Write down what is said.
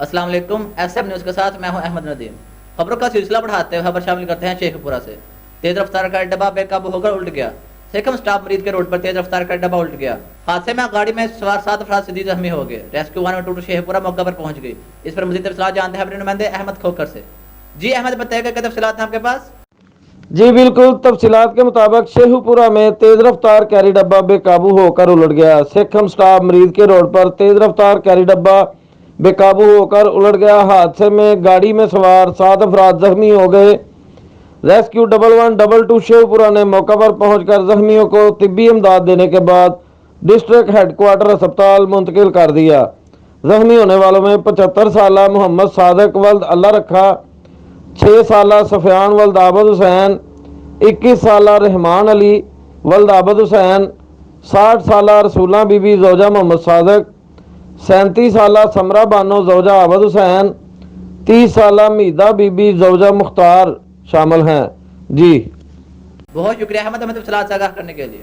السلام علیکم، S M news کے ساتھ میں ہوں احمد ندیم۔ خبروں کا سلسلہ بڑھاتے ہوئے خبر شامل کرتے ہیں شیخ پورہ سے۔ تیز رفتار کا ڈبہ بے قابو ہو کر الٹ گیا۔ سیکم سٹاپ مرید کے روڈ پر تیز رفتار کا ڈبہ الٹ گیا۔ حادثے میں گاڑی میں سوار 7 افراد شدید زخمی ہو گئے۔ ریسکیو وان میں ٹوٹو شیخ پورہ موقع پر پہنچ گئی۔ اس پر مزید تفصیلات جانتے ہیں اپنے نمائندے احمد کھوکر سے۔ جی احمد، بتائیے کہ تفصیلات ہیں آپ کے پاس؟ جی بالکل، تفصیلات کے مطابق شیخو پورہ میں تیز رفتار کیری ڈبہ بے قابو ہو کر الٹ گیا۔ سیکھم سٹاپ مرید کے روڈ پر تیز رفتار کیری ڈبہ بے قابو ہو کر الٹ گیا۔ حادثے میں گاڑی میں سوار 7 افراد زخمی ہو گئے۔ ریسکیو 1122 شیخو پورہ نے موقع پر پہنچ کر زخمیوں کو طبی امداد دینے کے بعد ڈسٹرکٹ ہیڈ کوارٹر ہسپتال منتقل کر دیا۔ زخمی ہونے والوں میں 75 سالہ محمد صادق ولد اللہ رکھا، 6 سالہ سفیان ولد عابد حسین، 21 سالہ رحمان علی ولد عابد حسین، 60 سالہ رسولہ بی بی زوجہ محمد صادق، 37 سالہ سمرہ بانو زوجہ عابد حسین، 30 سالہ میدہ بی بی زوجہ مختار شامل ہیں۔ جی بہت شکریہ احمد، ہمیں تفصیلات سے آگاہ کرنے کے لیے۔